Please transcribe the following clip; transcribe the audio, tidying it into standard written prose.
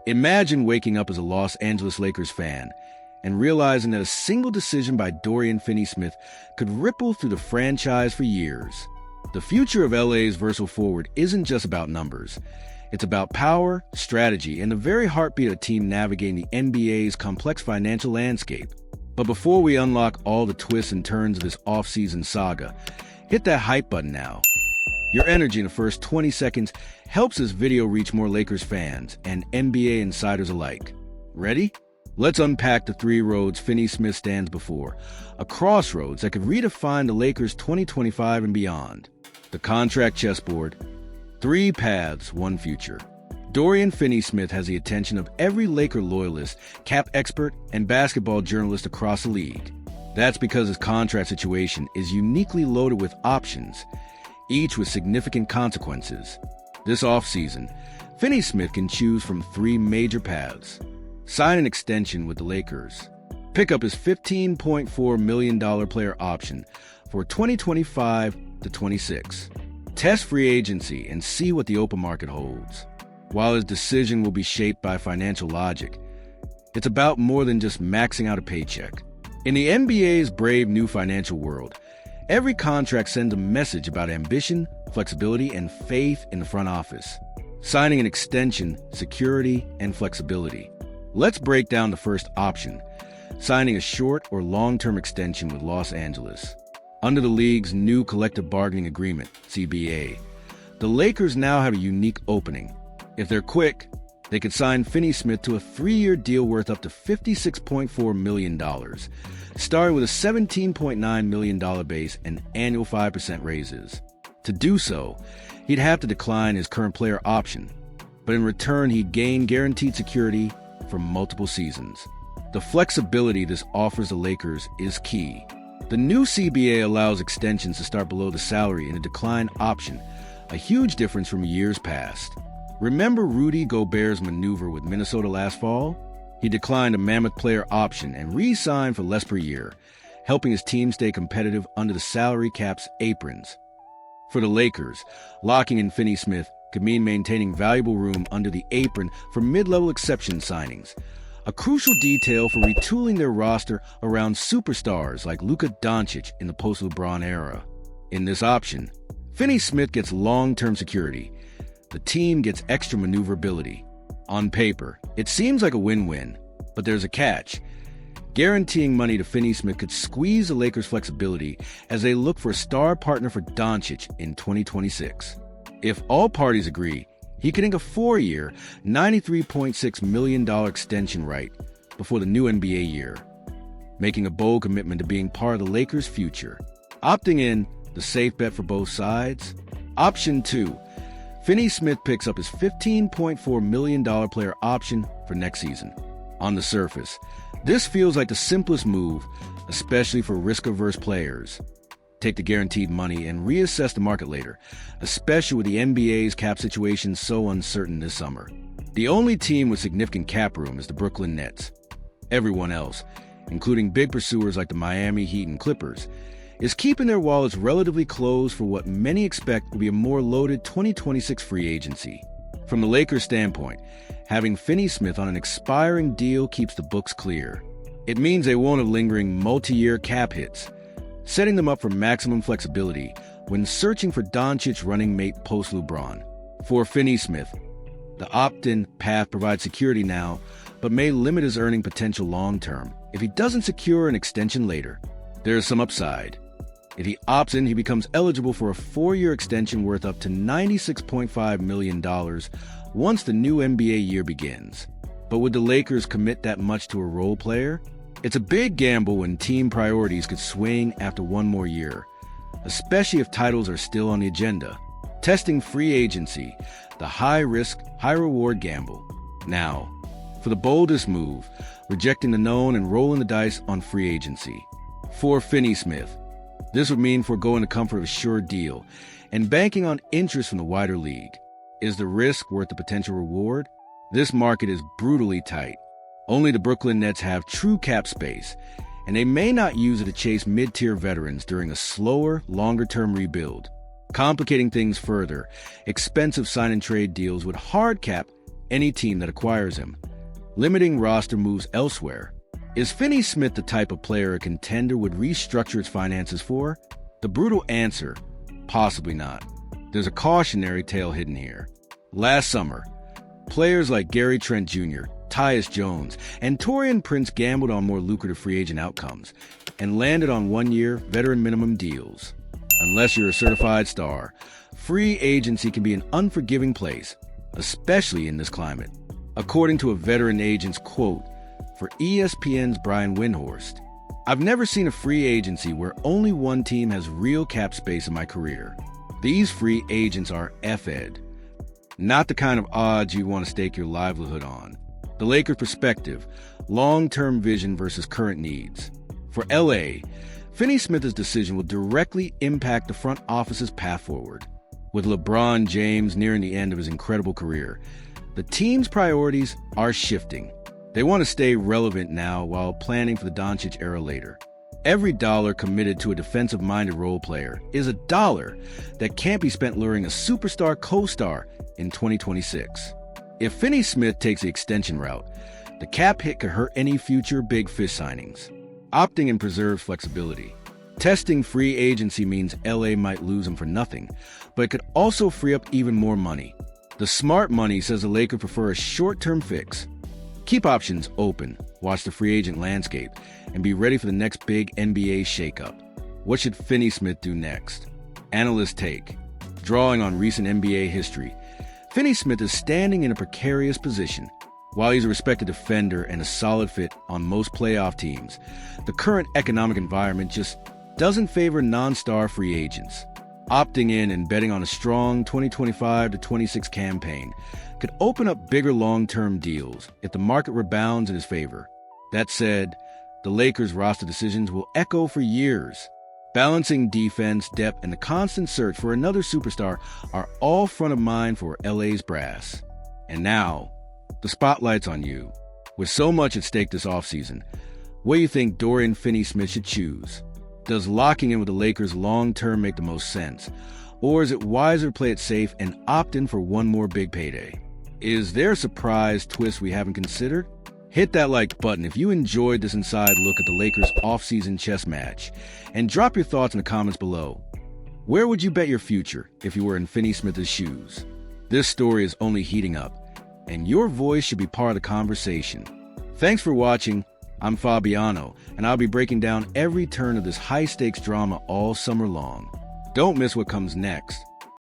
Imagine waking up as a Los Angeles Lakers fan and realizing that a single decision by Dorian Finney-Smith could ripple through the franchise for years. The future of LA's versatile forward isn't just about numbers. It's about power, strategy, and the very heartbeat of a team navigating the NBA's complex financial landscape. But before we unlock all the twists and turns of this off-season saga, hit that hype button now. Your energy in the first 20 seconds helps this video reach more Lakers fans and NBA insiders alike. Ready? Let's unpack the three roads Finney-Smith stands before, a crossroads that could redefine the Lakers 2025 and beyond. The contract chessboard, three paths, one future. Dorian Finney-Smith has the attention of every Laker loyalist, cap expert, and basketball journalist across the league. That's because his contract situation is uniquely loaded with options, each with significant consequences. This offseason, Finney-Smith can choose from three major paths. Sign an extension with the Lakers. Pick up his $15.4 million player option for 2025 to 26. Test free agency and see what the open market holds. While his decision will be shaped by financial logic, it's about more than just maxing out a paycheck. In the NBA's brave new financial world, every contract sends a message about ambition, flexibility, and faith in the front office. Signing an extension, security, and flexibility. Let's break down the first option, signing a short or long-term extension with Los Angeles. Under the league's new collective bargaining agreement, CBA, the Lakers now have a unique opening. If they're quick, they could sign Finney-Smith to a 3-year deal worth up to $56.4 million, starting with a $17.9 million base and annual 5% raises. To do so, he'd have to decline his current player option, but in return he'd gain guaranteed security for multiple seasons. The flexibility this offers the Lakers is key. The new CBA allows extensions to start below the salary in a decline option, a huge difference from years past. Remember Rudy Gobert's maneuver with Minnesota last fall? He declined a mammoth player option and re-signed for less per year, helping his team stay competitive under the salary cap's aprons. For the Lakers, locking in Finney-Smith could mean maintaining valuable room under the apron for mid-level exception signings, a crucial detail for retooling their roster around superstars like Luka Doncic in the post-LeBron era. In this option, Finney-Smith gets long-term security. The team gets extra maneuverability. On paper, it seems like a win-win, but there's a catch. Guaranteeing money to Finney-Smith could squeeze the Lakers' flexibility as they look for a star partner for Doncic in 2026. If all parties agree, he could ink a 4-year, $93.6 million extension right before the new NBA year, making a bold commitment to being part of the Lakers' future. Opting in, the safe bet for both sides. Option 2. Finney-Smith picks up his $15.4 million player option for next season. On the surface, this feels like the simplest move, especially for risk-averse players. Take the guaranteed money and reassess the market later, especially with the NBA's cap situation so uncertain this summer. The only team with significant cap room is the Brooklyn Nets. Everyone else, including big pursuers like the Miami Heat and Clippers, is keeping their wallets relatively closed for what many expect will be a more loaded 2026 free agency. From the Lakers' standpoint, having Finney-Smith on an expiring deal keeps the books clear. It means they won't have lingering multi-year cap hits, setting them up for maximum flexibility when searching for Doncic's running mate post-LeBron. For Finney-Smith, the opt-in path provides security now, but may limit his earning potential long-term if he doesn't secure an extension later. There is some upside. If he opts in, he becomes eligible for a 4-year extension worth up to $96.5 million once the new NBA year begins. But would the Lakers commit that much to a role player? It's a big gamble when team priorities could swing after one more year, especially if titles are still on the agenda. Testing free agency, the high-risk, high-reward gamble. Now, for the boldest move, rejecting the known and rolling the dice on free agency. For Finney-Smith, this would mean foregoing the comfort of a sure deal and banking on interest from the wider league. Is the risk worth the potential reward? This market is brutally tight. Only the Brooklyn Nets have true cap space, and they may not use it to chase mid-tier veterans during a slower, longer-term rebuild. Complicating things further, expensive sign-and-trade deals with hard cap any team that acquires him, limiting roster moves elsewhere. Is Finney-Smith the type of player a contender would restructure its finances for? The brutal answer, possibly not. There's a cautionary tale hidden here. Last summer, players like Gary Trent Jr., Tyus Jones, and Torian Prince gambled on more lucrative free agent outcomes and landed on one-year veteran minimum deals. Unless you're a certified star, free agency can be an unforgiving place, especially in this climate. According to a veteran agent's quote for ESPN's Brian Windhorst, "I've never seen a free agency where only one team has real cap space in my career. These free agents are F-ed. Not the kind of odds you want to stake your livelihood on." The Lakers' perspective, long-term vision versus current needs. For LA, Finney-Smith's decision will directly impact the front office's path forward. With LeBron James nearing the end of his incredible career, the team's priorities are shifting. They want to stay relevant now while planning for the Doncic era later. Every dollar committed to a defensive-minded role player is a dollar that can't be spent luring a superstar co-star in 2026. If Finney-Smith takes the extension route, the cap hit could hurt any future big fish signings. Opting in preserves flexibility. Testing free agency means LA might lose him for nothing, but it could also free up even more money. The smart money says the Lakers prefer a short-term fix. Keep options open, watch the free agent landscape, and be ready for the next big NBA shakeup. What should Finney-Smith do next? Analyst take. Drawing on recent NBA history, Finney-Smith is standing in a precarious position. While he's a respected defender and a solid fit on most playoff teams, the current economic environment just doesn't favor non-star free agents. Opting in and betting on a strong 2025 to 26 campaign could open up bigger long-term deals if the market rebounds in his favor. That said, the Lakers' roster decisions will echo for years. Balancing defense, depth, and the constant search for another superstar are all front of mind for LA's brass. And now, the spotlight's on you. With so much at stake this offseason, what do you think Dorian Finney-Smith should choose? Does locking in with the Lakers long-term make the most sense? Or is it wiser to play it safe and opt in for one more big payday? Is there a surprise twist we haven't considered? Hit that like button if you enjoyed this inside look at the Lakers' offseason chess match, and drop your thoughts in the comments below. Where would you bet your future if you were in Finney-Smith's shoes? This story is only heating up, and your voice should be part of the conversation. Thanks for watching. I'm Fabiano, and I'll be breaking down every turn of this high-stakes drama all summer long. Don't miss what comes next.